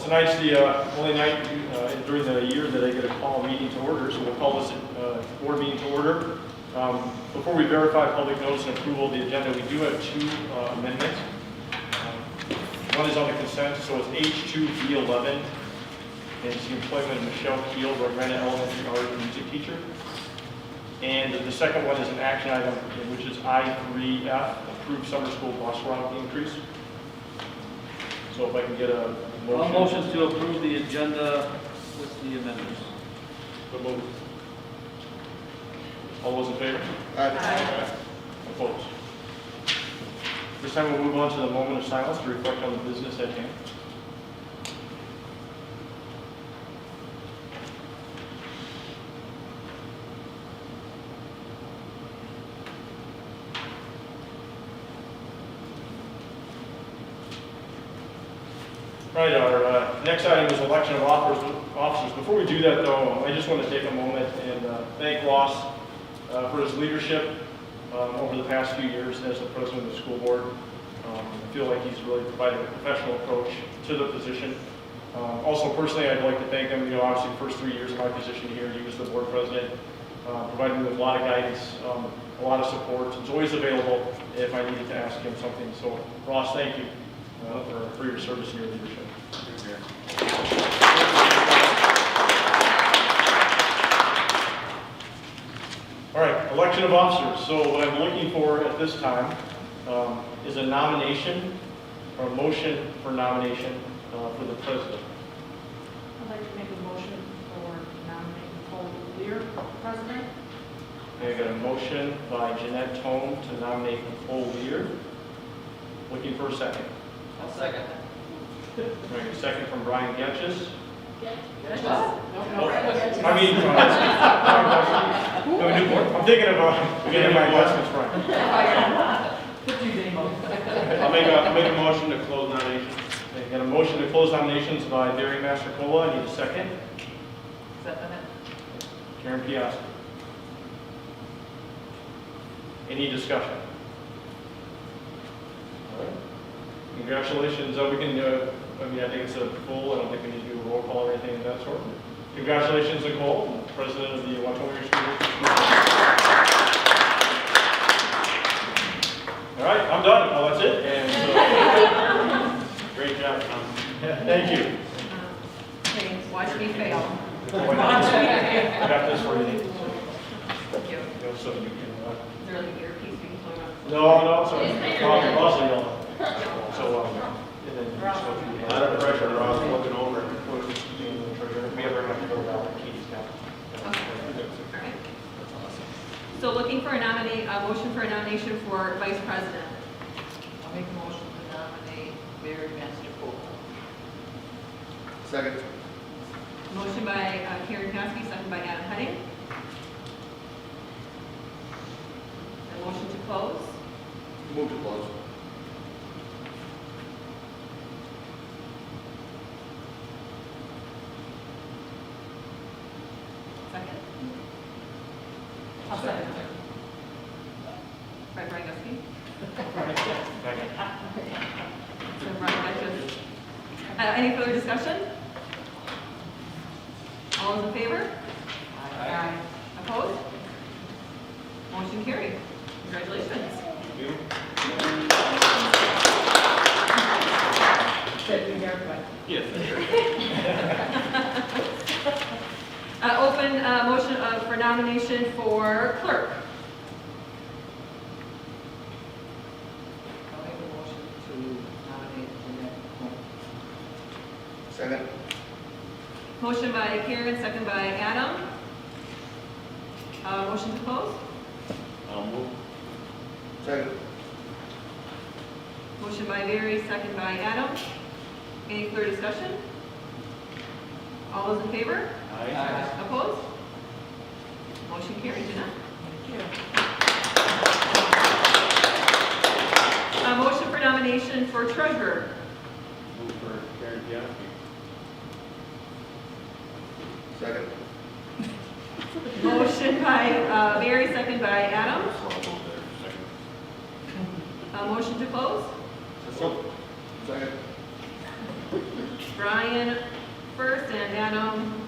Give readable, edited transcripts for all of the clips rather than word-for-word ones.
tonight's the only night during the year that I get to call a meeting to order, so we'll call this board meeting to order. Before we verify public notice and approval of the agenda, we do have two amendments. One is on the consent, so it's H2B11, and it's the employment of Michelle Keel, Ravenna Elementary art and music teacher. And the second one is an action item, which is I3F, approved summer school bus route increase. So if I can get a motion. Motions to approve the agenda with the amendments. So moved. All those in favor? Aye. Opposed? This time we'll move on to the moment of silence to reflect on the business at hand. Right, our next item is election of officers. Before we do that, though, I just want to take a moment and thank Ross for his leadership over the past few years as the president of the school board. I feel like he's really provided a professional approach to the position. Also, personally, I'd like to thank him. Obviously, the first 3 years of my position here, he was the board president, provided me with a lot of guidance, a lot of support. He's always available if I needed to ask him something. So, Ross, thank you for your service and your leadership. All right, election of officers. So what I'm looking for at this time is a nomination or a motion for nomination for the president. I'd like to make a motion for nominating Nicole Lear for president. Okay, I got a motion by Jeanette Tome to nominate Nicole Lear. Looking for a second. I'll second. Right, a second from Brian Getches. No. I mean, I'm thinking of getting my investments right. Put your name on. I'll make a motion to close nominations. Okay, got a motion to close nominations by Barry Mastercola. I need a second. Second. Karen Piasco. Any discussion? All right. Congratulations. We can, I think it's a full, I don't think we need to do a roll call or anything of that sort. Congratulations, Nicole, president of the Wentworth School District. All right, I'm done. Oh, that's it. And great job, Tom. Thank you. Okay, watch me fail. I got this for you. Thank you. So you can, Is there like an earpiece being thrown up? no, sorry. Awesome, y'all. So, and then A lot of pressure, Ross, looking over. if we ever have to go down the keys now. Alright. So looking for a motion for a nomination for vice president. I'll make a motion to nominate Barry Mastercola. Second. Motion by Karen Piasky, second by Adam Heading. A motion to close. Move to close. Second. I'll second. By Brian Guskey. So Brian Guskey. Any further discussion? All those in favor? Aye. Opposed? Motion carried. Congratulations. Yes. Open motion for nomination for clerk. I'll make a motion to nominate Jeanette Tome. Second. Motion by Karen, second by Adam. Motion to close. I'll move. Second. Motion by Barry, second by Adam. Any further discussion? All those in favor? Aye. Opposed? Motion carried, Jeanette. Motion for nomination for treasurer. Move for Karen Piasky. Second. Motion by Barry, second by Adam. Motion to close. Second. Brian first and Adam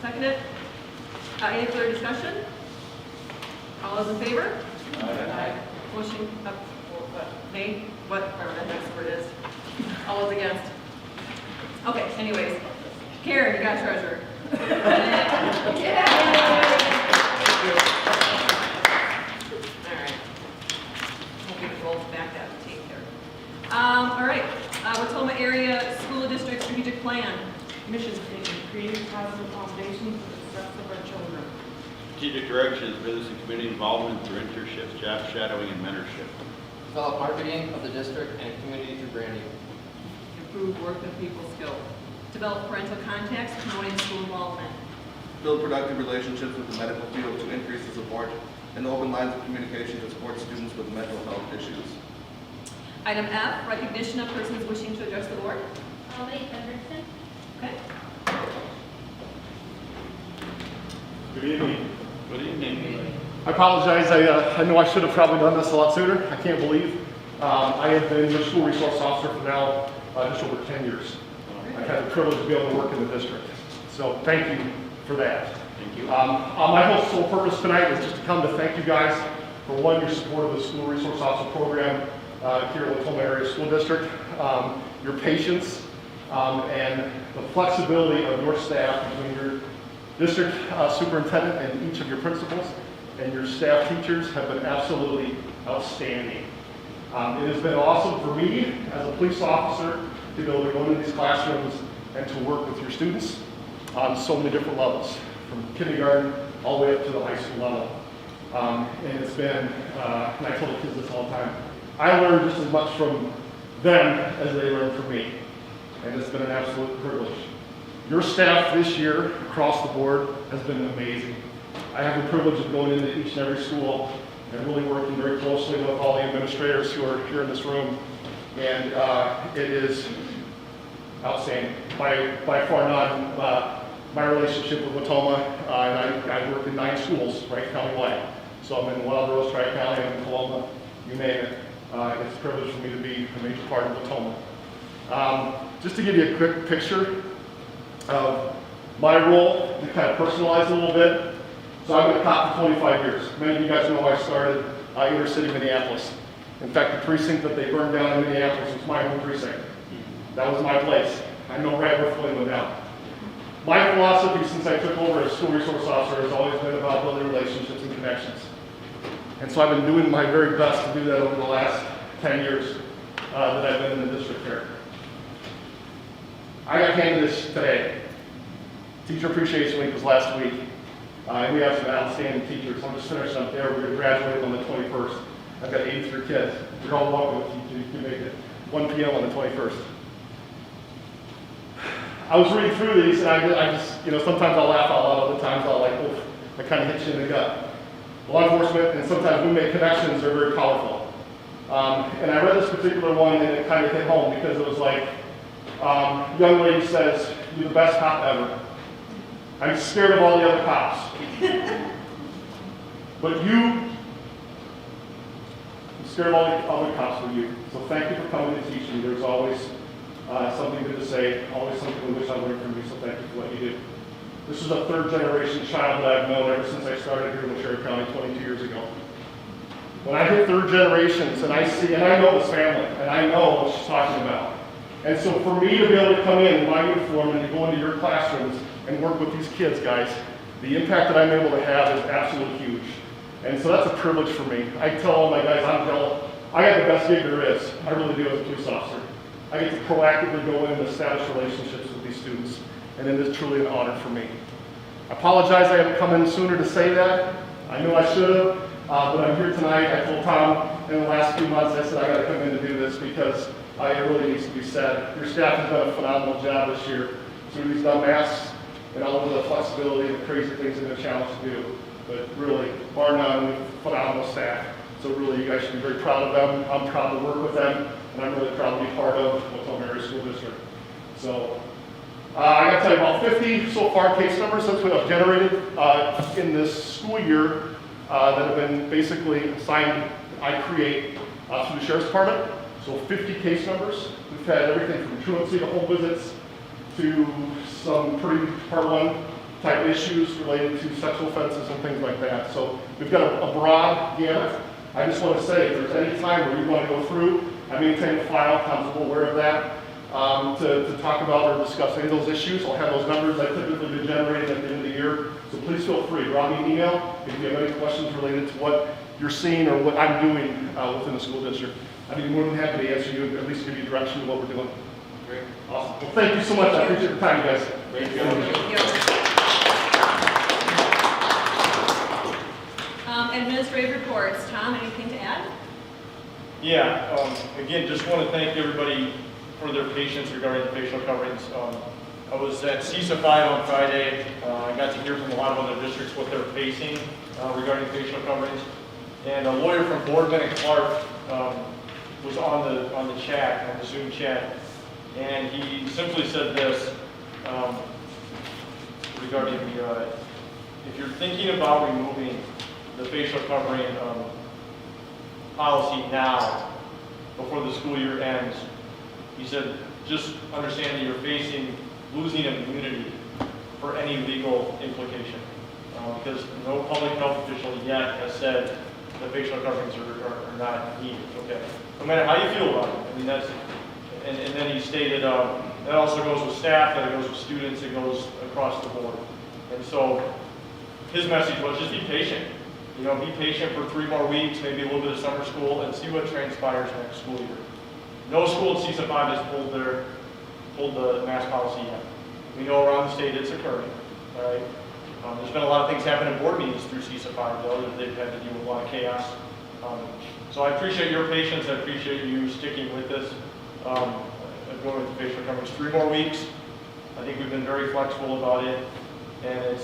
seconded. Any further discussion? All those in favor? Aye. Motion, nay, whatever that next word is. All those against? Okay, anyways. Karen, you got treasurer. All right. We'll get rolled back out of tape there. All right, Watoma Area School District Strategic Plan. Mission statement, creating positive foundations for the success of our children. Strategic direction is business and community involvement through internships, job shadowing, and mentorship. Develop marketing of the district and community through branding. Improve work and people skills. Develop parental contacts, promoting school involvement. Build productive relationships with the medical field to increase the support and open lines of communication to support students with mental health issues. Item F, recognition of persons wishing to address the board. Holly Henderson. Okay. Good evening. Good evening. I apologize. I know I should have probably done this a lot sooner. I can't believe I have been the school resource officer for now just over 10 years. I've had the privilege to be able to work in the district. So thank you for that. Thank you. My whole sole purpose tonight is just to come to thank you guys for one, your support of the school resource officer program here at Watoma Area School District, your patience, and the flexibility of your staff between your district superintendent and each of your principals and your staff teachers have been absolutely outstanding. It has been awesome for me as a police officer to be able to go into these classrooms and to work with your students on so many different levels, from kindergarten all the way up to the high school level. And it's been, and I tell the kids this all the time, I learn just as much from them as they learn from me. And it's been an absolute privilege. Your staff this year across the board has been amazing. I have the privilege of going into each and every school and really working very closely with all the administrators who are here in this room. And it is outstanding. By far not my relationship with Watoma, and I work in 9 schools, right, countywide. So I'm in Wild Rose, Tri-County, I'm in Coloma, you name it. It's a privilege for me to be a major part of Watoma. Just to give you a quick picture of my role, to kind of personalize a little bit. So I've been a cop for 25 years. Many of you guys know I started inner city Minneapolis. In fact, the precinct that they burned down in Minneapolis was my home precinct. That was my place. I know right where Flynn went down. My philosophy since I took over as school resource officer has always been about building relationships and connections. And so I've been doing my very best to do that over the last 10 years that I've been in the district here. I got handed this today. Teacher Appreciation Week was last week. And we have some outstanding teachers. I'm just finishing up there. We're going to graduate on the 21st. I've got 83 kids. You're all welcome if you can make it 1 p.m. on the 21st. I was reading through these, and I just, sometimes I'll laugh out loud, other times I'll oof, I kind of hit you in the gut. Law enforcement, and sometimes we make connections, are very powerful. And I read this particular one, and it kind of hit home because it was like, young lady says, "You're the best cop ever. I'm scared of all the other cops. But I'm scared of all the other cops for you. So thank you for coming to teach me. There's always something good to say, always something we wish I learned from you, so thank you for what you do." This is a 3rd generation child that I've known ever since I started here in Sheriff County 22 years ago. When I hit 3rd generations and I see, and I know this family, and I know what she's talking about. And so for me to be able to come in my uniform and to go into your classrooms and work with these kids, guys, the impact that I'm able to have is absolutely huge. And so that's a privilege for me. I tell all my guys, I got the best gig there is. I really do as a police officer. I get to proactively go in and establish relationships with these students. And it is truly an honor for me. I apologize I haven't come in sooner to say that. I know I should have, but I'm here tonight. I told Tom in the last few months, I said I got to come in to do this because it really needs to be said. Your staff has done a phenomenal job this year through these dumb masks and all of the flexibility and the crazy things they've been challenged to do. But really, bar none, we have phenomenal staff. So really, you guys should be very proud of them. I'm proud to work with them, and I'm really proud to be part of Watoma Area School District. So I got to tell you about 50 so far case numbers that we have generated in this school year that have been basically assigned, I create through the Sheriff's Department. So 50 case numbers. We've had everything from truancy to home visits to some pretty part one type issues related to sexual offenses and things like that. So we've got a broad gamut. I just want to say, if there's any time where you want to go through, I maintain a file, Tom's well aware of that, to talk about or discuss any of those issues. I'll have those numbers I typically do generated at the end of the year. So please feel free, drop me an email if you have any questions related to what you're seeing or what I'm doing within the school district. I'd be more than happy to answer you, at least give you direction to what we're doing. Great. Awesome. Well, thank you so much. I appreciate the time, you guys. Thank you. Thank you. Administrative reports. Tom, anything to add? Yeah, again, just want to thank everybody for their patience regarding the facial coverings. I was at CISA 5 on Friday. I got to hear from a lot of other districts what they're facing regarding facial coverings. And a lawyer from Boardman and Clerk was on the chat, on the Zoom chat, and he simply said this regarding the, if you're thinking about removing the facial covering policy now, before the school year ends, he said, just understand that you're facing losing immunity for any legal implication. Because no public health official yet has said that facial coverings are not needed, okay? No matter how you feel about it. I mean, that's, and then he stated, that also goes with staff, that it goes with students, it goes across the board. And so his message was just be patient. You know, be patient for 3 more weeks, maybe a little bit of summer school, and see what transpires next school year. No school at CISA 5 has pulled the mask policy yet. We know around the state it's occurring, all right? There's been a lot of things happen in board meetings through CISA 5, though, that they've had to deal with a lot of chaos. So I appreciate your patience. I appreciate you sticking with this. Going with the facial coverings 3 more weeks. I think we've been very flexible about it, and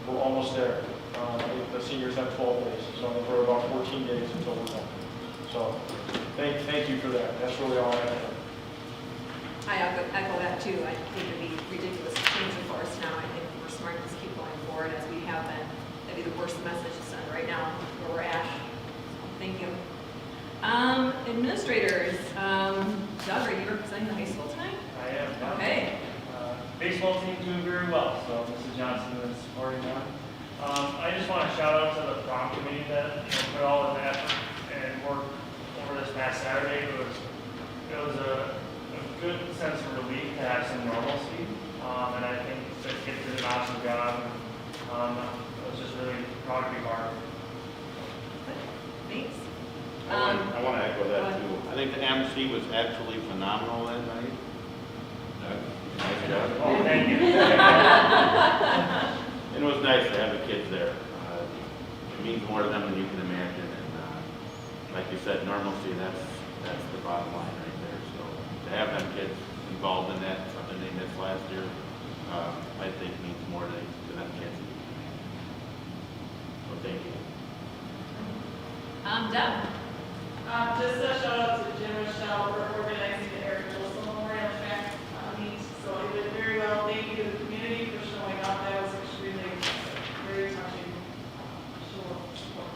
we're almost there. I think the seniors have 12 days, so we're about 14 days until we're done. So thank you for that. That's really all I have. I echo that too. I think it'd be ridiculous to change the course now. I think we're smart to just keep going forward as we have been. That'd be the worst message to send right now where we're at. Thank you. Administrators, Doug, are you representing the high school tonight? I am. Okay. Baseball team's doing very well, so Mrs. Johnson is supporting them. I just want to shout out to the prom committee that put all of the effort and work over this past Saturday. It was a good sense of relief to have some normalcy, and I think the kids did an awesome job. I was just really proud to be part of it. Thanks. I want to echo that too. I think the MC was absolutely phenomenal that night. Nice job. Oh, thank you. And it was nice to have the kids there. It means more to them than you can imagine. And like you said, normalcy, that's the bottom line right there. So to have them kids involved in that, something they missed last year, I think means more to them kids. So thank you. Deb. Just a shout out to Jim and Michelle for organizing the Eric Wilson Memorial Track meet. So it did very well. Thank you to the community for showing up. That was extremely very touching. Show of support.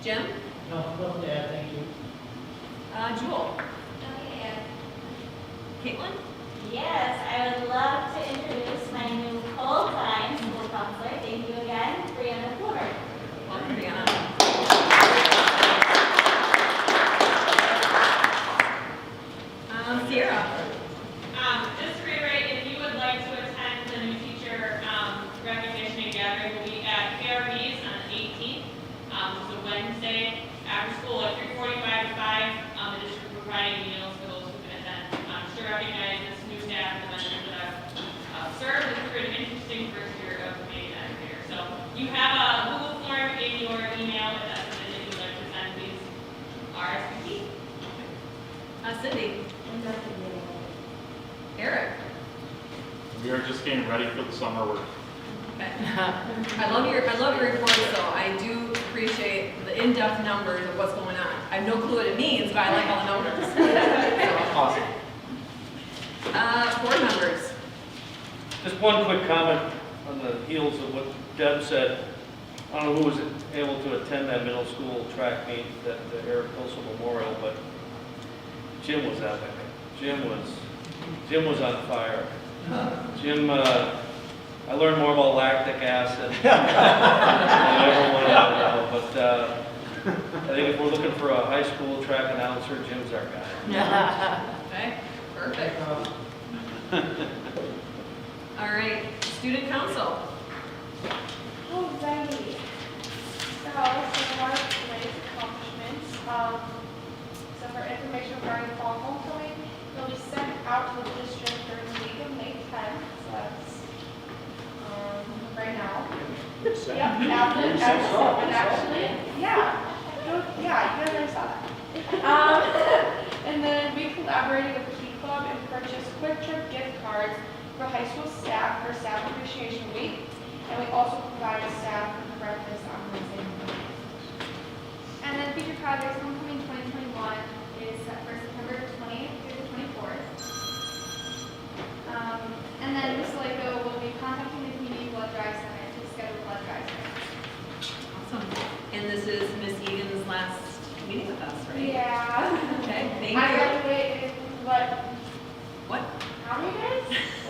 Jim. No, nothing to add, thank you. Jewel. Okay. Caitlin. Yes, I would love to introduce my new full-time school counselor. Thank you again, Brianna Porter. Welcome, Brianna. Sierra. Just to reiterate, if you would like to attend the new teacher recognition and gathering, will be at KRB's on the 18th, which is a Wednesday after school at 3:45 to 5. The district will provide meals for those who can attend. Just to recognize this new staff and the members that have served. It's been an interesting first year of being that here. So you have a Google form in your email if that's something that you'd like to send, please RSVP. Cindy. Eric. We are just getting ready for the summer work. Okay. I love your reports though. I do appreciate the in-depth numbers of what's going on. I have no clue what it means, but I like all the numbers. Awesome. Board members. Just one quick comment on the heels of what Deb said. I don't know who was able to attend that middle school track meet, the Eric Wilson Memorial, but Jim was at that. Jim was Jim was on fire. Jim, I learned more about lactic acid than I ever wanted to know, but I think if we're looking for a high school track announcer, Jim's our guy. Okay, perfect. All right, student council. Alrighty. So, some of our latest accomplishments. So for information regarding fall homecoming, it'll be sent out to the district during the week of May 10th. So that's right now. Yep, actually, yeah. Yeah, you guys already saw that. And then we collaborated with Key Club and purchased Quick Trip gift cards for high school staff for Staff Appreciation Week. And we also provided staff with breakfast on Wednesday morning. And then future projects, homecoming 2021 is set for September 20th through the 24th. And then Ms. Lako will be contacting the Community Blood Drive Center to schedule blood drives. Awesome. And this is Miss Egan's last meeting with us, right? Yeah. Okay, thank I you. graduate in What? how many days?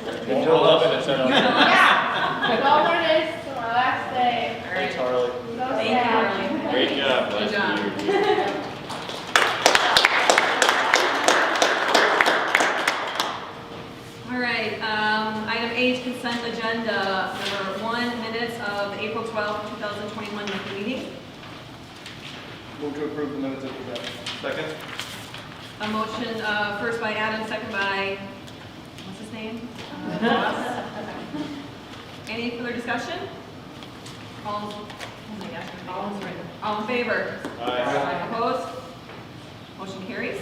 Until 11, it's at Yeah. 12 more days to my last day. All right. Charlie. So Thank you, sad. Harley. Great job. Good job. last year. All right, item H, consent agenda, number 1, minutes of the April 12th, 2021 monthly meeting. Move to approve the minutes of the Second? A motion, first by Adam, second by, what's his name? Ross. Any further discussion? All, oh my gosh, all in favor? Aye. Opposed? Motion carries.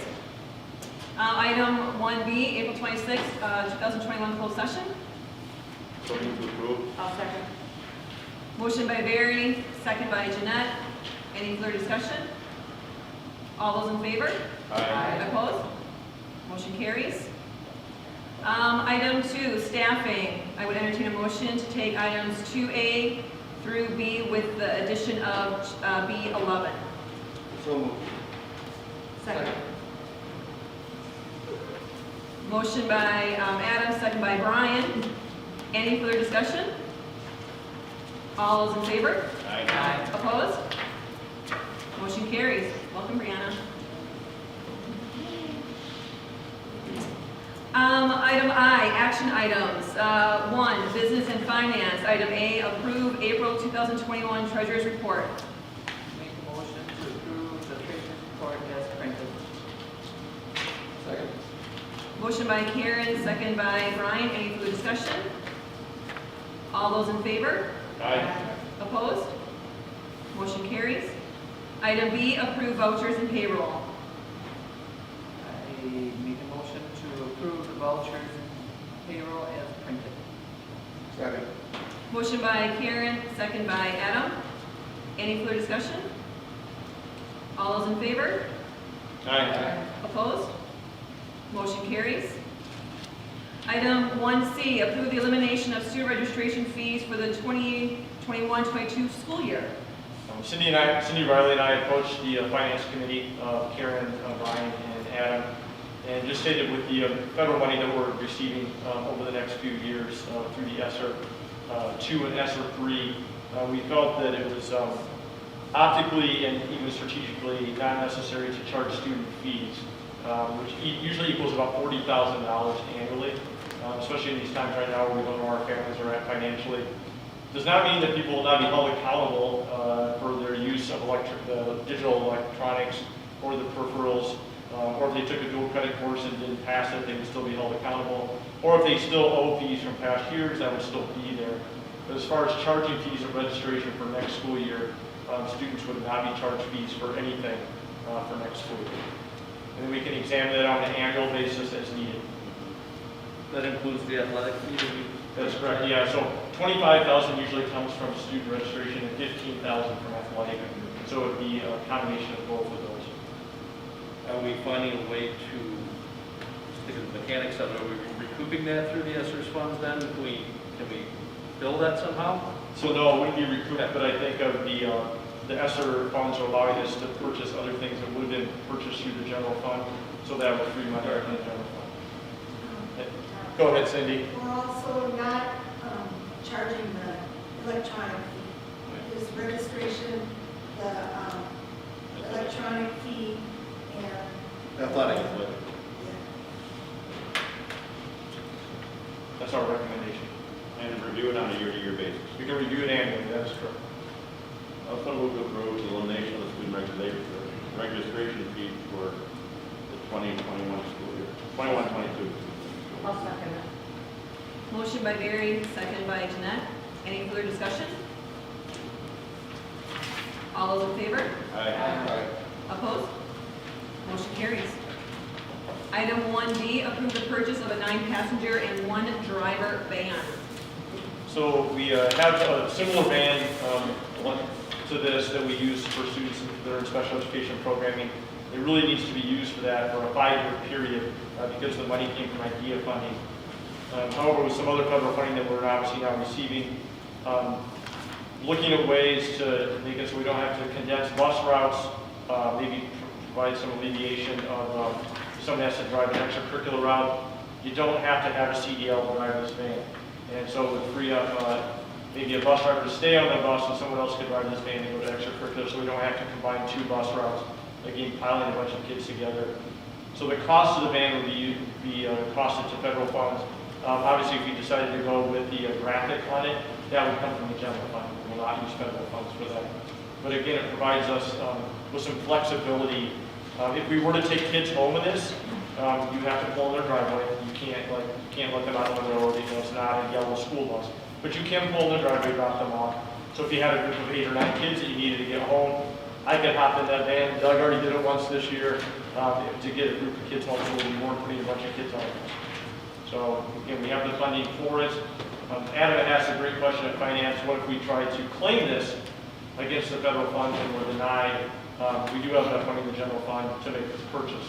Item 1B, April 26th, 2021 closed session. So move to approve. I'll second. Motion by Barry, second by Jeanette. Any further discussion? All those in favor? Opposed? Motion carries. Item 2, staffing. I would entertain a motion to take items 2A through B with the addition of B11. So moved. Second. Motion by Adam, second by Brian. Any further discussion? All those in favor? Aye. Opposed? Motion carries. Welcome, Brianna. Item I, action items. 1, business and finance. Item A, approve April 2021 treasurer's report. Make a motion to approve the treasurer's report as printed. Second. Motion by Karen, second by Brian. Any further discussion? All those in favor? Opposed? Motion carries. Item B, approve vouchers and payroll. I make a motion to approve the vouchers and payroll as printed. Second. Motion by Karen, second by Adam. Any further discussion? All those in favor? Opposed? Motion carries. Item 1C, approve the elimination of student registration fees for the 2021-22 school year. Cindy Riley and I approached the finance committee, Karen, Brian, and Adam, and just stated with the federal money that we're receiving over the next few years through the ESSER 2 and ESSER 3, we felt that it was optically and even strategically not necessary to charge student fees, which usually equals about $40,000 annually, especially in these times right now where we don't know where our families are at financially. Does not mean that people will not be held accountable for their use of digital electronics or the peripherals, or if they took a dual credit course and didn't pass it, they would still be held accountable. Or if they still owe fees from past years, that would still be there. But as far as charging fees of registration for next school year, students would not be charged fees for anything for next school year. And then we can examine that on an annual basis as needed. That includes the athletic fee that we... That's correct, yeah. So $25,000 usually comes from student registration and $15,000 from athletic. So it would be a combination of both of those. Are we finding a way to, think of the mechanics of it, are we recouping that through the ESSER's funds then? Can we bill that somehow? So no, it wouldn't be recouped, but I think of the ESSER funds are allowing us to purchase other things that would have been purchased through the general fund. So that would free money in the general fund. Go ahead, Cindy. We're also not charging the electronic fee. There's registration, the electronic fee, and Athletic. That's our recommendation. And review it on a year-to-year basis. We can review it annually, that is correct. Also move to approve the elimination of the student registration fee for the 2021 school year, 21-22. I'll second it. Motion by Barry, second by Jeanette. Any further discussion? All those in favor? Aye. Opposed? Motion carries. Item 1D, approve the purchase of a 9-passenger and 1-driver van. So we have a similar van to this that we use for students that are in special education programming. It really needs to be used for that for a 5-year period because the money came from IDEA funding. However, with some other federal funding that we're obviously now receiving, looking at ways to make it so we don't have to condense bus routes, maybe provide some alleviation of if someone has to drive an extracurricular route, you don't have to have a CDL to drive this van. And so it would free up maybe a bus driver to stay on the bus and someone else could drive this van and go to extracurricular, so we don't have to combine 2 bus routes, again, piling a bunch of kids together. So the cost of the van would be costed to federal funds. Obviously, if we decided to go with the graphic on it, that would come from the general fund. We will not use federal funds for that. But again, it provides us with some flexibility. If we were to take kids home in this, you have to pull in their driveway. You can't let them out on the road. It's not a yellow school bus. But you can pull in the driveway, drop them off. So if you had a group of 8 or 9 kids that you needed to get home, I could hop in that van. Doug already did it once this year to get a group of kids home so we weren't putting a bunch of kids on it. So again, we have the funding for it. Adam asked a great question at finance. What if we try to claim this against the federal funds and we're denied? We do have enough money in the general fund to make this purchase.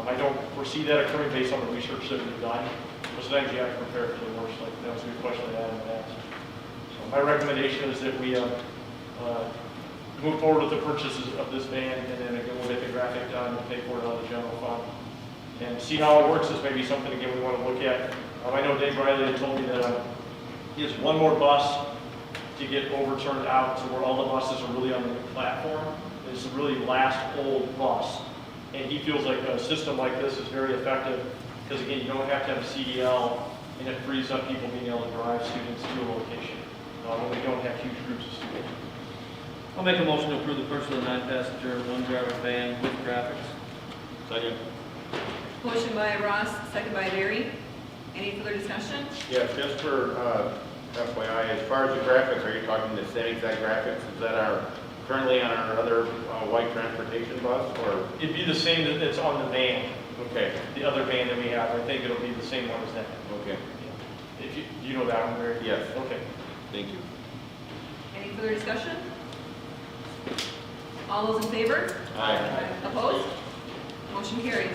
I don't foresee that occurring based on the research that we've done. But sometimes you have to prepare for the worst. Like that was a good question that Adam asked. So my recommendation is that we move forward with the purchases of this van, and then again we'll get the graphic done and pay for it out of the general fund. And see how it works is maybe something again we want to look at. I know Dave Riley had told me that he has one more bus to get overturned out to where all the buses are really on the new platform. It's a really last old bus. And he feels like a system like this is very effective because again, you don't have to have a CDL and it frees up people being able to drive students to a location when we don't have huge groups of students. I'll make a motion to approve the purchase of the 9-passenger, 1-driver van with graphics. Second. Motion by Ross, second by Barry. Any further discussion? Yeah, just for FYI, as far as the graphics, are you talking the same exact graphics that are currently on our other white transportation bus, or? It'd be the same that's on the van. Okay. The other van that we have, I think it'll be the same one as that. Okay. Yeah. If you know that one, Barry? Yes. Okay. Thank you. Any further discussion? All those in favor? Aye. Opposed? Motion carries.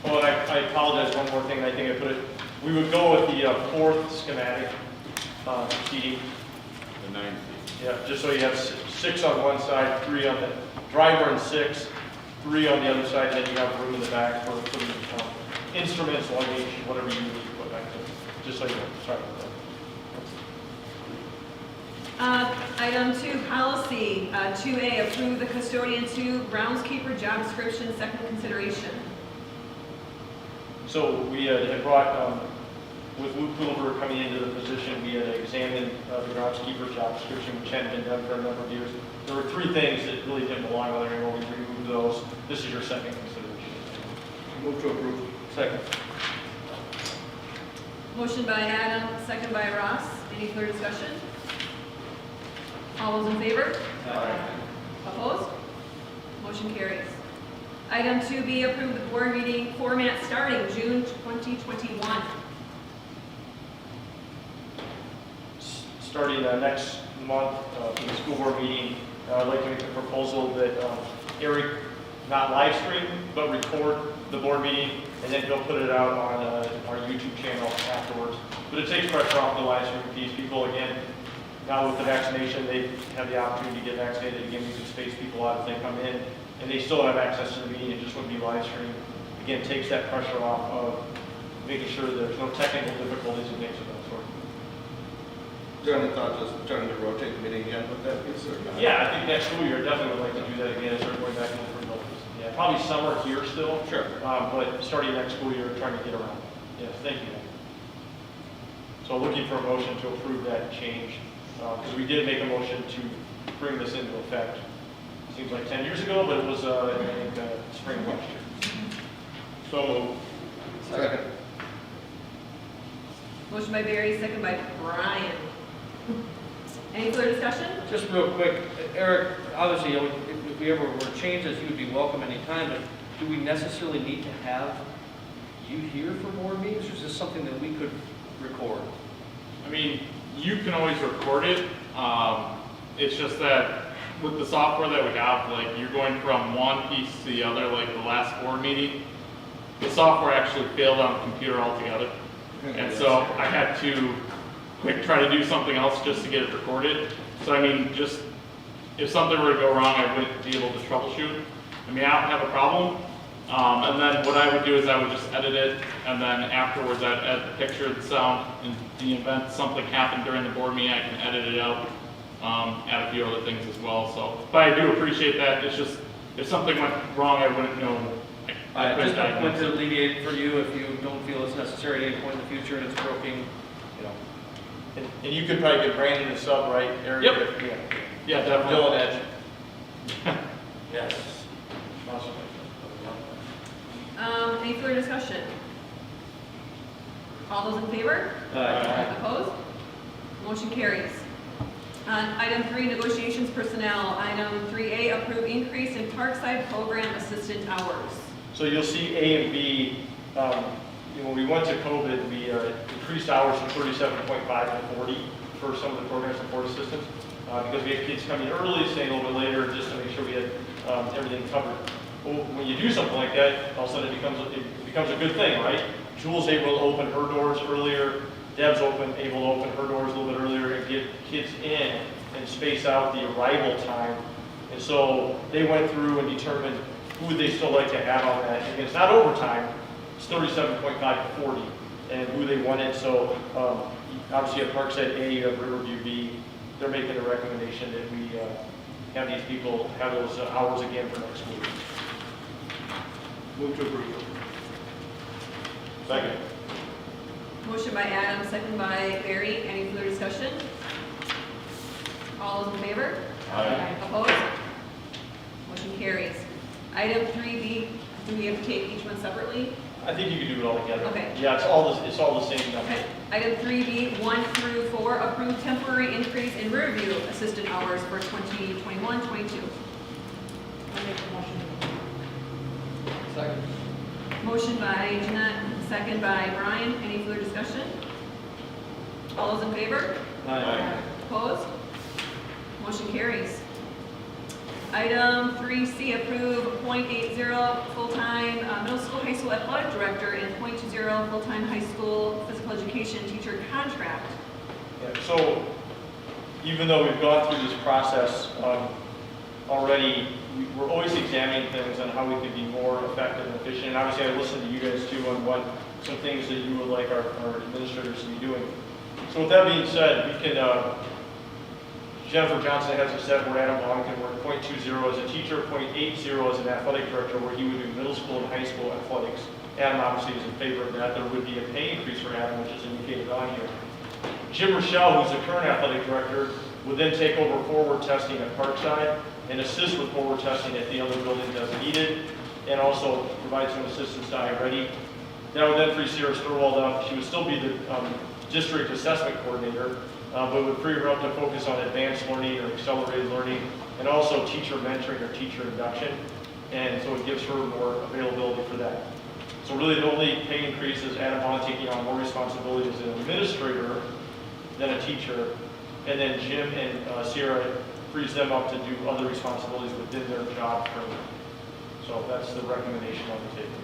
Oh, and I apologize, one more thing, I think I put it, we would go with the 4th schematic seating. The 9 seats. Yeah, just so you have 6 on one side, 3 on the driver and 6, 3 on the other side, and then you have room in the back for the instruments, luggage, whatever you need to put back there. Just so you know, sorry about that. Item 2, policy 2A, approve the custodian 2 groundskeeper job description, second consideration. So we had brought, with Luke Pulver coming into the position, we had examined the groundskeeper job description, which hadn't been done for a number of years. There were 3 things that really didn't belong on there, and we removed those. This is your second consideration. Move to approve. Second. Motion by Adam, second by Ross. Any further discussion? All those in favor? Aye. Opposed? Motion carries. Item 2B, approve the board meeting format starting June 2021. Starting next month for the school board meeting, I'd like to make a proposal that Eric not live stream, but record the board meeting, and then he'll put it out on our YouTube channel afterwards. But it takes pressure off the live stream piece. People, again, now with the vaccination, they have the opportunity to get vaccinated. Again, we can space people out as they come in, and they still have access to the meeting. It just wouldn't be live stream. Again, takes that pressure off of making sure there's no technical difficulties and things of that sort. Is there any thought just starting to rotate the meeting again with that piece or not? Yeah, I think next school year, definitely would like to do that again, start going back to different levels. Yeah, probably summer here still. Sure. But starting next school year, trying to get around. Yes, thank you. So looking for a motion to approve that change, because we did make a motion to bring this into effect. Seems like 10 years ago, but it was, I think, spring of last year. So moved. Second. Motion by Barry, second by Brian. Any further discussion? Just real quick, Eric, obviously, you know, if we ever were to change this, you would be welcome anytime, but do we necessarily need to have you here for board meetings, or is this something that we could record? I mean, you can always record it. It's just that with the software that we have, like you're going from one piece to the other, like the last board meeting, the software actually failed on the computer altogether. And so I had to quick try to do something else just to get it recorded. So I mean, just if something were to go wrong, I wouldn't be able to troubleshoot. I mean, I don't have a problem. And then what I would do is I would just edit it, and then afterwards I'd add the picture, the sound, in the event something happened during the board meeting, I can edit it out, add a few other things as well. So, but I do appreciate that. It's just, if something went wrong, I wouldn't know. I just want to alleviate for you if you don't feel it's necessary at any point in the future and it's broken, you know. And you could probably get Brandon to sub, right, Eric? Yep. Yeah. Yeah, definitely. Dylan Edge. Yes. Awesome. Any further discussion? All those in favor? Aye. Opposed? Motion carries. On item 3, negotiations personnel. Item 3A, approve increase in Parkside program assistant hours. So you'll see A and B, when we went to COVID, we increased hours from 37.5 to 40 for some of the program support assistants, because we had kids coming early, staying a little bit later, just to make sure we had everything covered. Well, when you do something like that, all of a sudden it becomes a good thing, right? Julie's able to open her doors earlier, Deb's able to open her doors a little bit earlier and get kids in and space out the arrival time. And so they went through and determined who would they still like to have on that. And it's not overtime, it's 37.5 to 40, and who they wanted. So obviously at Parkside A, you have Riverview B. They're making a recommendation that we have these people have those hours again for next week. Move to approve. Second. Motion by Adam, second by Barry. Any further discussion? All those in favor? Aye. Opposed? Motion carries. Item 3B, do we have to take each one separately? I think you can do it all together. Okay. Yeah, it's all the same number. Okay. Item 3B, 1 through 4, approve temporary increase in Riverview assistant hours for 2021-22. I make a motion. Second. Motion by Jeanette, second by Brian. Any further discussion? All those in favor? Aye. Opposed? Motion carries. Item 3C, approve .80 full-time middle school, high school athletic director and .20 full-time high school physical education teacher contract. Yeah, so even though we've gone through this process already, we're always examining things on how we can be more effective and efficient. And obviously, I listened to you guys too on what some things that you would like our administrators to be doing. So with that being said, we can, Jennifer Johnson has it set where Adam Long can work .20 as a teacher, .80 as an athletic director, where he would do middle school and high school athletics. Adam obviously is in favor of that. There would be a pay increase for Adam, which is indicated on here. Jim Rochelle, who's the current athletic director, would then take over forward testing at Parkside and assist with forward testing at the other buildings as needed, and also provide some assistance to I-Ready. That would then free Sarah Sturwald up. She would still be the district assessment coordinator, but would free her up to focus on advanced learning or accelerated learning, and also teacher mentoring or teacher induction. And so it gives her more availability for that. So really the only pay increase is Adam Vaughn taking on more responsibility as an administrator than a teacher. And then Jim and Sierra frees them up to do other responsibilities within their job currently. So that's the recommendation on the table.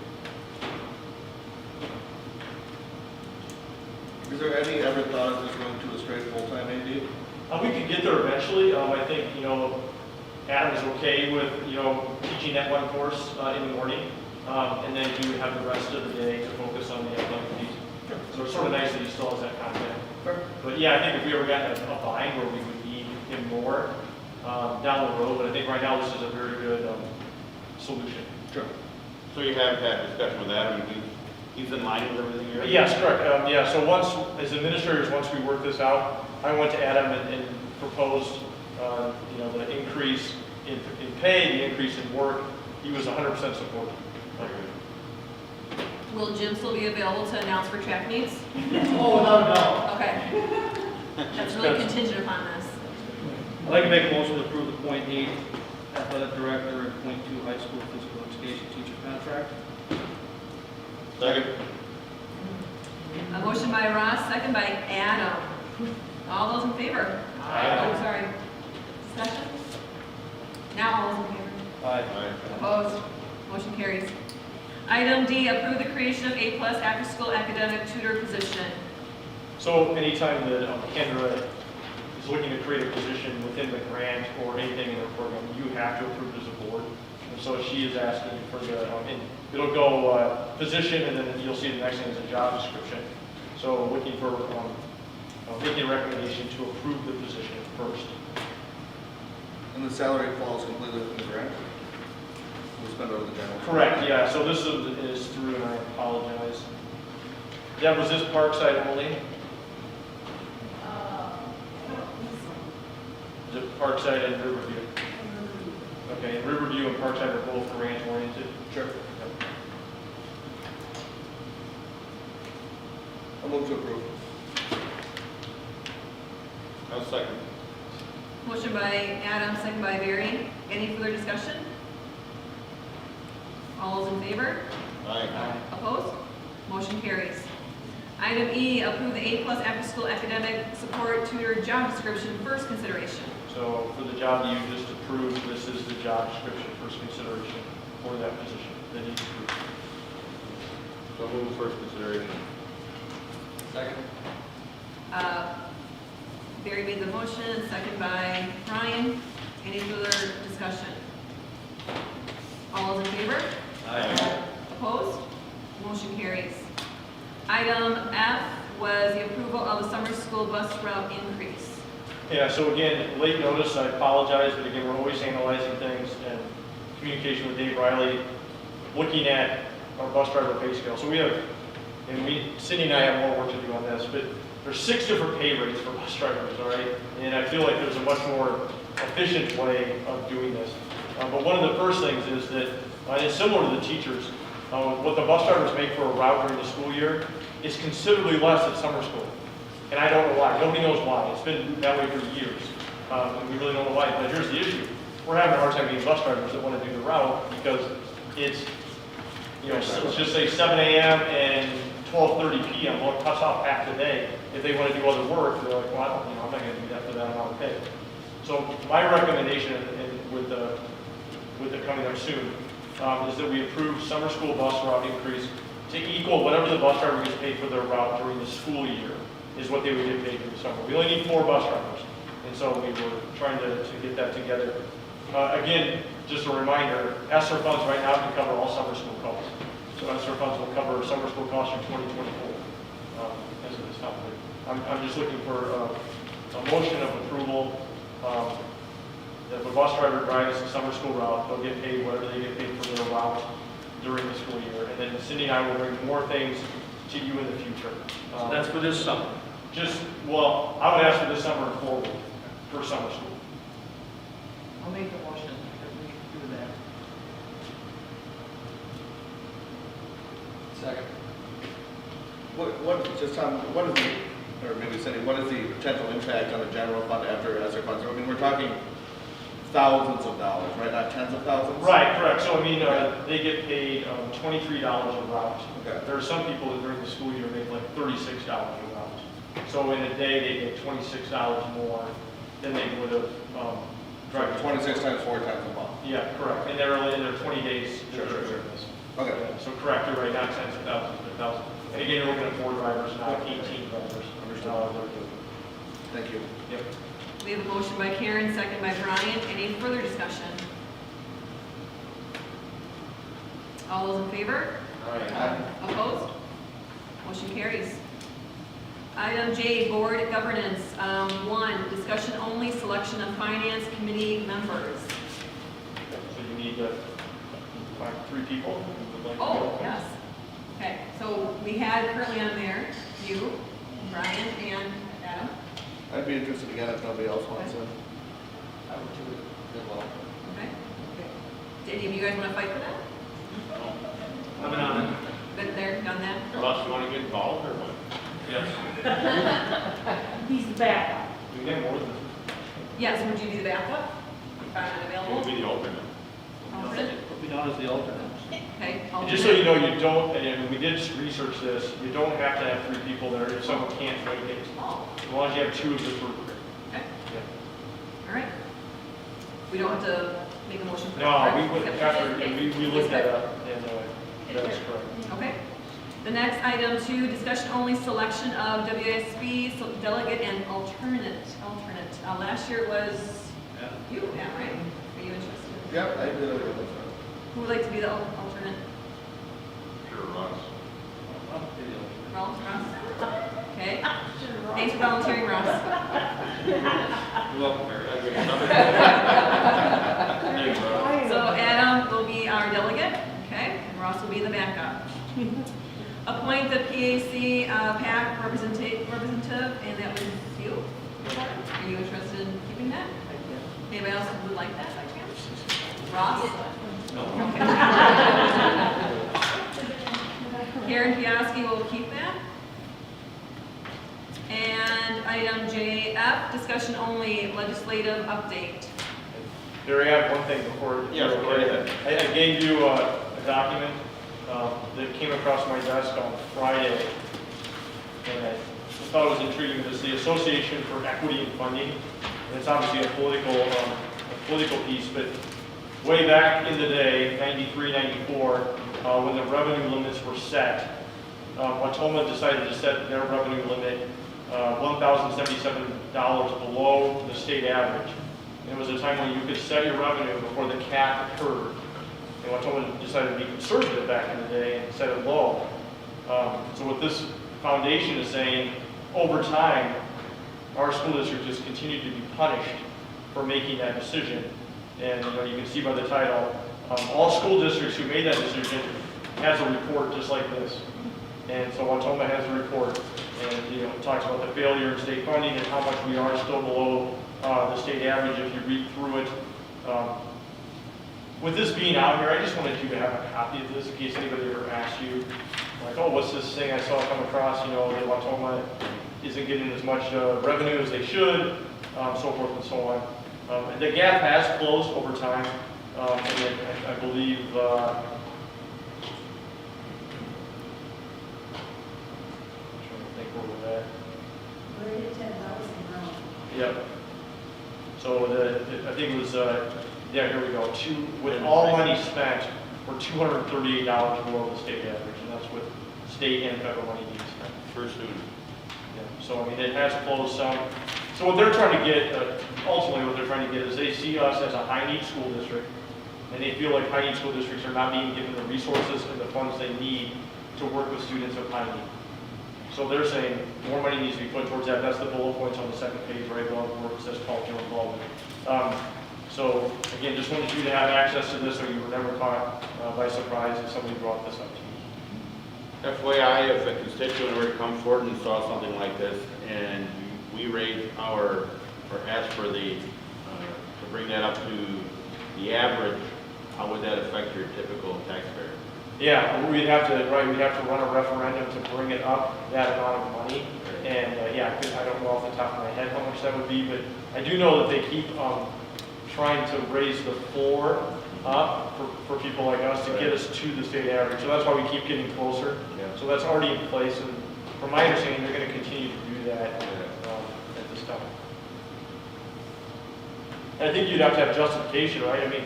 Is there any ever thought of just going to a straight full-time AD? We could get there eventually. I think, Adam is okay with, teaching that one course in the morning. And then he would have the rest of the day to focus on the athletic piece. still has that contact. Sure. But yeah, I think if we ever got in a bind where we would need him more down the road, but I think right now this is a very good solution. Sure. So you have had discussion with Adam, he's in line with everything you're? Yes, correct. Yeah, so once, as administrators, once we work this out, I went to Adam and proposed, the increase in pay, the increase in work. He was 100% supportive. Will Jim still be available to announce for track meets? Oh, no. Okay. That's really contingent upon this. I'd like to make a motion to approve the .8 athletic director and .2 high school physical education teacher contract. Second. A motion by Ross, second by Adam. All those in favor? Aye. Oh, sorry. Discussion? Now all those in favor? Aye. Opposed? Motion carries. Item D, approve the creation of A+ after-school academic tutor position. So anytime that Kendra is looking to create a position within the grant or anything in her program, you have to approve it as a board. And so she is asking for the, and it'll go position, and then you'll see the next thing is a job description. So looking for, making a recommendation to approve the position first. And the salary falls completely within the grant? We'll spend over the general. Correct, yeah, so this is through, and I apologize. Deb, was this Parkside only? Is it Parkside and Riverview? Okay, and Riverview and Parkside are both grant oriented? Sure. I'll move to approve. I'll second. Motion by Adam, second by Barry. Any further discussion? All those in favor? Aye. Opposed? Motion carries. Item E, approve the A+ after-school academic support tutor job description first consideration. So for the job that you just approved, this is the job description first consideration for that position that you approved. So move first consideration. Second. Barry made the motion, second by Brian. Any further discussion? All those in favor? Aye. Opposed? Motion carries. Item F was the approval of the summer school bus route increase. Yeah, so again, late notice, I apologize, but again, we're always analyzing things and communication with Dave Riley, looking at our bus driver pay scale. So we have, Cindy and I have more work to do on this, but there's 6 different pay rates for bus drivers, all right? And I feel like there's a much more efficient way of doing this. But one of the first things is that, and it's similar to the teachers, what the bus drivers make for a route during the school year is considerably less at summer school. And I don't know why. Nobody knows why. It's been that way for years. And we really don't know why. But here's the issue. We're having a hard time getting bus drivers that want to do the route because it's, let's just say 7 a.m. and 12:30 p.m. Well, it cuts off half the day. If they want to do other work, they're like, well, I'm not going to do that for that amount of pay. So my recommendation, and with the coming up soon, is that we approve summer school bus route increase to equal whatever the bus driver gets paid for their route during the school year is what they would get paid for the summer. We only need 4 bus drivers, and so we were trying to get that together. Again, just a reminder, ESSER funds right now can cover all summer school costs. So ESSER funds will cover summer school costs in 2024 as of this time. I'm just looking for a motion of approval that if a bus driver drives a summer school route, they'll get paid whatever they get paid for their route during the school year. And then Cindy and I will bring more things to you in the future. So that's for this summer. Well, I would ask for this summer and forward for summer school. I'll make the motion because we can do that. Second. What is the, or maybe Cindy, what is the potential impact on the general fund after ESSER funds? I mean, we're talking thousands of dollars, right? Not tens of thousands? Right, correct. So, they get paid $23 a route. Okay. There are some people that during the school year make like $36 a route. So in a day, they get $26 more than they would have driving. 26 times 4 times a month. Yeah, correct. And they're only in their 20 days. Sure. Okay. So correct, you're right, not tens of thousands, but thousands. And again, you're looking at 4 drivers, not 18 drivers. Thank you. Yep. We have a motion by Karen, second by Brian. Any further discussion? All those in favor? Aye. Opposed? Motion carries. Item J, board governance. 1, discussion only, selection of finance committee members. So you need 3 people who would like to Oh, go. yes. Okay, so we had currently on there, you, Brian, and Adam. I'd be interested again if nobody else wants it. I would too, as well. Okay. Did any of you guys want to fight for that? I'm on it. Been there, done that? Ross, you want to get involved or what? Yes. He's the backup. We get more than Yes, would you be the backup? If I'm not We'll available? be the alternate. Alternate? Put me down as the alternate. Okay. And just so you know, you don't, and we did research this, you don't have to have 3 people there if someone can't make it. Oh, As long as you have 2 of the group. okay, Yeah. all right. We don't have to make a motion for that. No, correct? we would, after, we looked that up, and that's correct. Okay. The next item 2, discussion only, selection of WASB delegate and alternate. Last year it was you, Matt, right? Are you interested? Yep, I did it. Who would like to be the alternate? Sure, Ross. Ross? Okay. Thanks for volunteering, Ross. You're welcome, Mary. I'll give you another. Thanks, Ross. So Adam will be our delegate, okay, and Ross will be the backup. Appoint the PAC PAC representative, and that was you. Are you interested in keeping that? Anybody else would like that by chance? Ross? No. Okay. Karen Piaski will keep that. And item JF, discussion only, legislative update. There, I have one thing before. Yes, go ahead. I gave you a document that came across my desk on Friday, and I thought it was intriguing. It's the Association for Equity and Funding, and it's obviously a political piece, but way back in the day, 93, 94, when the revenue limits were set, Watoma decided to set their revenue limit $1,077 below the state average. And it was a time when you could set your revenue before the cap occurred. And Watoma decided to be conservative back in the day and set it low. So what this foundation is saying, over time, our school district just continued to be punished for making that decision. And you can see by the title, all school districts who made that decision has a report just like this. And so Watoma has a report, and it talks about the failure in state funding and how much we are still below the state average if you read through it. With this being out here, I just wanted you to have a copy of this in case anybody ever asks you, like, oh, what's this thing I saw come across, that Watoma isn't getting as much revenue as they should, so forth and so on. And the gap has closed over time, and I believe We're at 10,000 now. Yep. So I think it was, yeah, here we go. With all money spent, we're $238 below the state average, and that's with state and federal money being spent. Per student. Yeah. So, I mean, it has closed some. So what they're trying to get, ultimately what they're trying to get is they see us as a high-need school district, and they feel like high-need school districts are not being given the resources and the funds they need to work with students of high need. So they're saying more money needs to be put towards that. That's the bullet points on the second page right above where it says cultural involvement. So again, just wanted you to have access to this so you were never caught by surprise if somebody brought this up to you. FYI, if a constituent were to come forward and saw something like this, and we raise or ask for to bring that up to the average, how would that affect your typical taxpayer? Yeah, we'd have to run a referendum to bring it up that amount of money. And yeah, I don't know off the top of my head how much that would be, but I do know that they keep trying to raise the floor up for people like us to get us to the state average. So that's why we keep getting closer. Yeah. So that's already in place, and from my understanding, they're going to continue to do that at this time. And I think you'd have to have justification, right? I mean,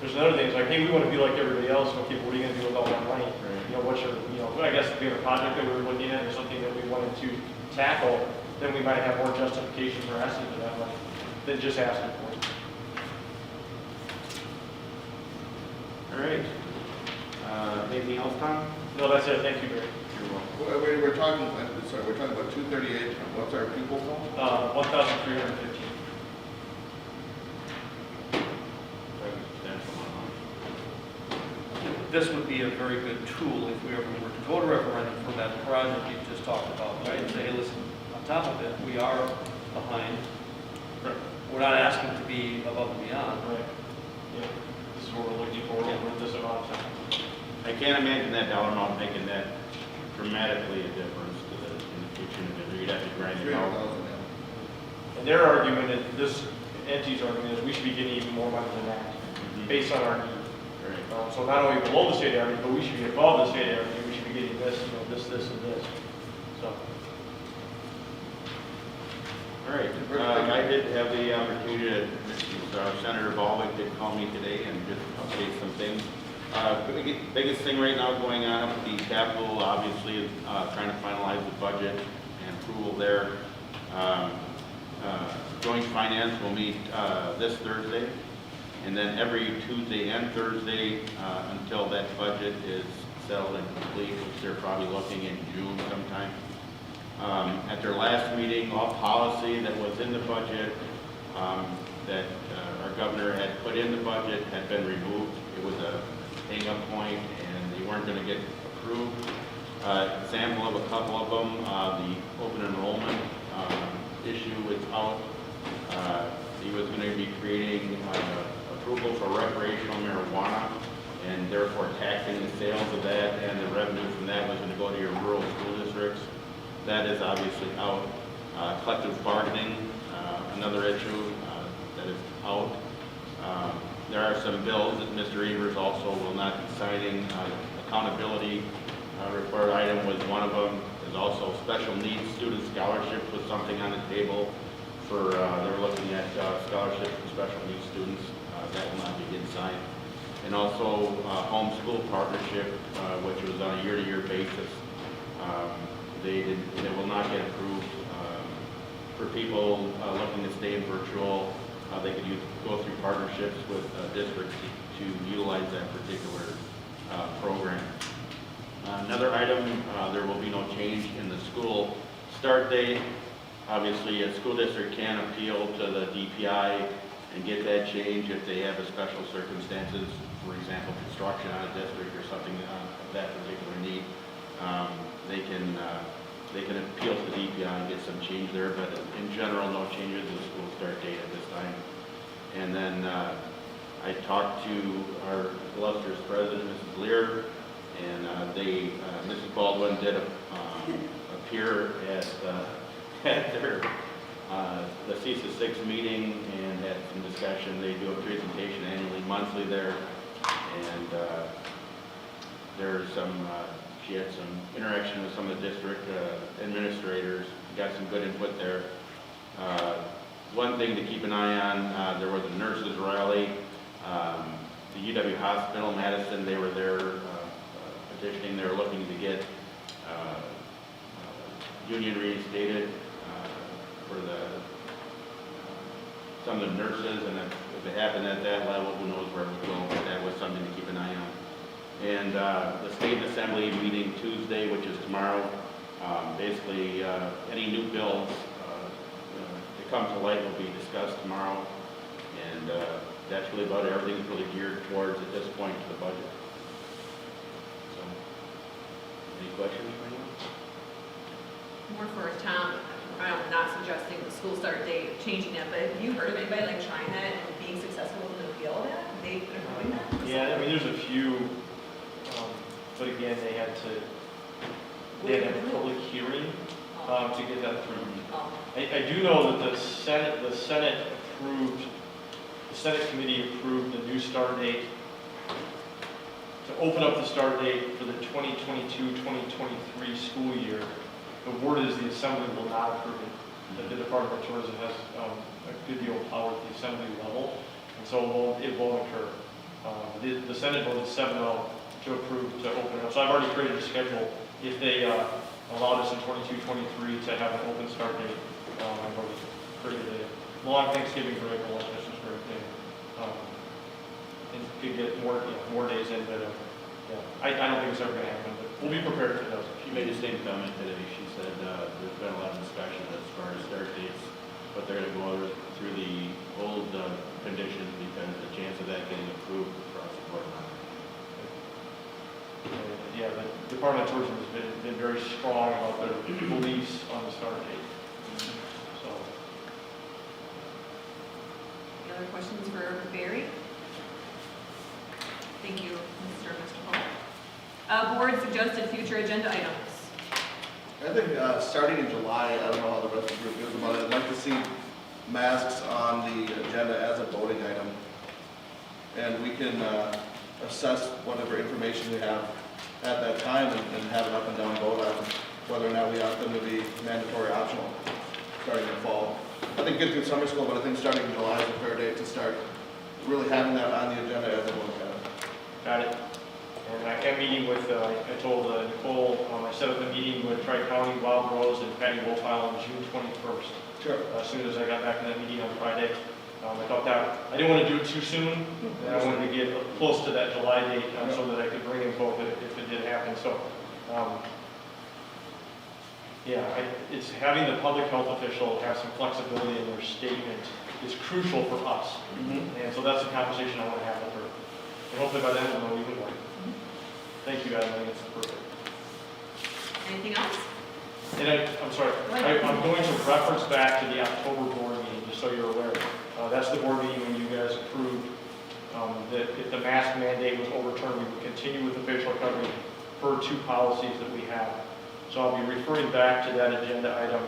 there's another thing, it's like, hey, we want to be like everybody else. Okay, what are you going to do with all that money? Right. What's your, I guess if we have a project that we were looking at or something that we wanted to tackle, then we might have more justification for asking for that money than just asking for it. All right. Anything else, Tom? No, that's it. Thank you, Barry. You're welcome. We're talking, sorry, we're talking about 238, what's our pupil count? 1,315. This would be a very good tool if we ever were to go to referendum for that project you just talked about, right? And say, hey, listen, on top of it, we are behind. We're not asking to be above and beyond. Right. Yeah. This is what we're looking for with this amount of time. I can't imagine that dollar amount making that dramatically a difference to the, in the future. You'd have to grind it out. 300,000, yeah. And their argument, is this entity's argument is we should be getting even more money than that, based on our need. Right. So not only below the state average, but we should be above the state average, we should be getting this, this, and this. So. All right, I did have the opportunity to, Senator Baldwin did call me today and just update some things. Biggest thing right now going on with the capital, obviously, is trying to finalize the budget and approval there. Joint Finance will meet this Thursday, and then every Tuesday and Thursday until that budget is settled and complete, which they're probably looking in June sometime. At their last meeting, all policy that was in the budget that our governor had put in the budget had been removed. It was a hang-up point, and they weren't going to get approved. Example of a couple of them, the open enrollment issue is out. He was going to be creating approval for recreational marijuana, and therefore taxing the sales of that, and the revenue from that was going to go to your rural school districts. That is obviously out. Collective bargaining, another issue that is out. There are some bills that Mr. Evers also will not be signing. Accountability referred item was one of them. There's also special needs student scholarships was something on the table for, they're looking at scholarships for special needs students. That will not be getting signed. And also homeschool partnership, which was on a year-to-year basis. They will not get approved. For people looking to stay in virtual, they could go through partnerships with districts to utilize that particular program. Another item, there will be no change in the school start date. Obviously, a school district can appeal to the DPI and get that change if they have a special circumstances, for example, construction on a district or something of that particular need. They can appeal to the DPI and get some change there, but in general, no changes to the school start date at this time. And then I talked to our illustrious president, Mrs. Lear, and Mrs. Baldwin did appear at their the CISA 6 meeting and had some discussion. They do a presentation annually, monthly there, and there's some. She had some interaction with some of the district administrators, got some good input there. One thing to keep an eye on, there was a nurses rally. The UW Hospital, Madison, they were there petitioning. They were looking to get union reinstated for some of the nurses, and if it happened at that level, who knows where it would go, but that was something to keep an eye on. And the State Assembly meeting Tuesday, which is tomorrow, basically any new bills that come to light will be discussed tomorrow. And that's really about it. Everything's really geared towards, at this point, to the budget. So, any questions for anyone? More for Tom, I'm not suggesting the school start date, changing that, but have you heard of anybody like trying that and being successful in the appeal of that? They've been doing that? Yeah, I mean, there's a few, but again, they had to have a public hearing to get that through. I do know that the Senate committee approved the new start date to open up the start date for the 2022-2023 school year. The word is the Assembly will not approve it. The Department of Tourism has a good deal of power at the Assembly level, and so it won't occur. The Senate voted 7-0 to approve to open it up. So I've already created a schedule. If they allowed us in 22-23 to have an open start date, I've already created a long Thanksgiving break, a long Christmas break, and could get more days in, but yeah, I don't think it's ever gonna happen, but we'll be prepared if it does. She made the same comment today. She said, there's been a lot of discussion as far as start dates, but they're gonna go through the old, conditions because the chance of that getting approved across the board. Yeah, the Department of Tourism has been very strong about their beliefs on the start date. So, Any other questions for Barry? Thank you, Mr. Paul. Board suggested future agenda items. I think, starting in July, I don't know how the rest of the group feels about it, I'd like to see masks on the agenda as a voting item. And we can, assess whatever information we have at that time and have an up and down vote on whether or not we want them to be mandatory or optional, starting in the fall. I think get through summer school, but I think starting in July is a fair date to start really having that on the agenda as a voting item. got it. And I am meeting with, I told Nicole, I set up a meeting with Tri-County, Wild Rose, and Patty Wolfile on June 21st. Sure. As soon as I got back from that meeting on Friday. I thought that, I didn't want to do it too soon, and I wanted to get close to that July date so that I could bring in both if it did happen. So, yeah, it's having the public health official have some flexibility in their statement is crucial for us. And so that's a conversation I want to have with her. And hopefully by then we'll know even more. Thank you, guys. I think it's perfect. Anything else? And I'm sorry, I'm going to reference back to the October board meeting, just so you're aware. That's the board meeting when you guys approved that if the mask mandate was overturned, we would continue with the facial covering per 2 policies that we have. So I'll be referring back to that agenda item,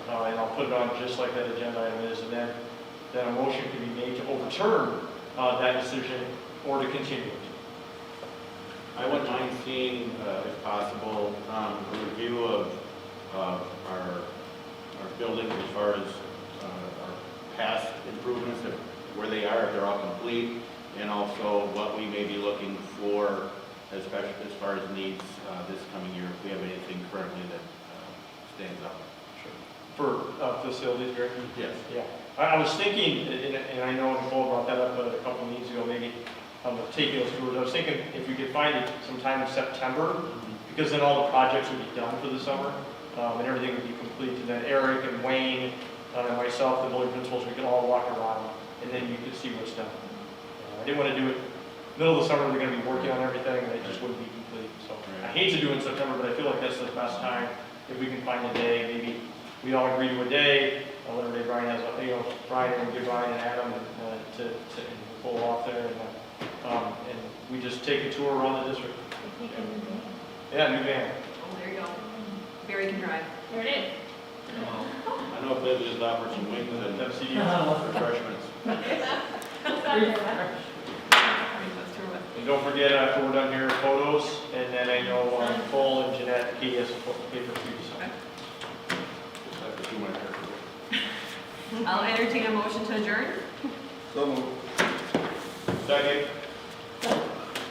and I'll put it on just like that agenda item is, and then a motion can be made to overturn that decision or to continue it. I wouldn't mind seeing, if possible, a review of our buildings as far as our past improvements, where they are, if they're all complete, and also what we may be looking for, especially as far as needs this coming year, if we have anything currently that stands out. For facilities, Gary? Yes. Yeah. I was thinking, and I know Nicole brought that up a couple meetings ago, maybe taking those tours. I was thinking if we could find it sometime in September, because then all the projects would be done for the summer, and everything would be complete. And then Eric and Wayne and myself, the building principals, we could all walk around, and then you could see what's done. I didn't want to do it middle of the summer. We're going to be working on everything, and it just wouldn't be complete. So I hate to do it in September, but I feel like that's the best time. If we can find a day, maybe we all agree to a day. Whatever day Brian has, Brian and give Brian and Adam to pull off there, and we just take a tour around the district. Yeah, new van. Oh, there you go. Barry can drive. There it is. I know if they just offer some wings and refreshments. And don't forget, after we're done here, photos, and then I know Nicole and Jeanette, Katie has some paper for you to sign. Just have to do my hair. I'll entertain a motion to adjourn. So moved. Second.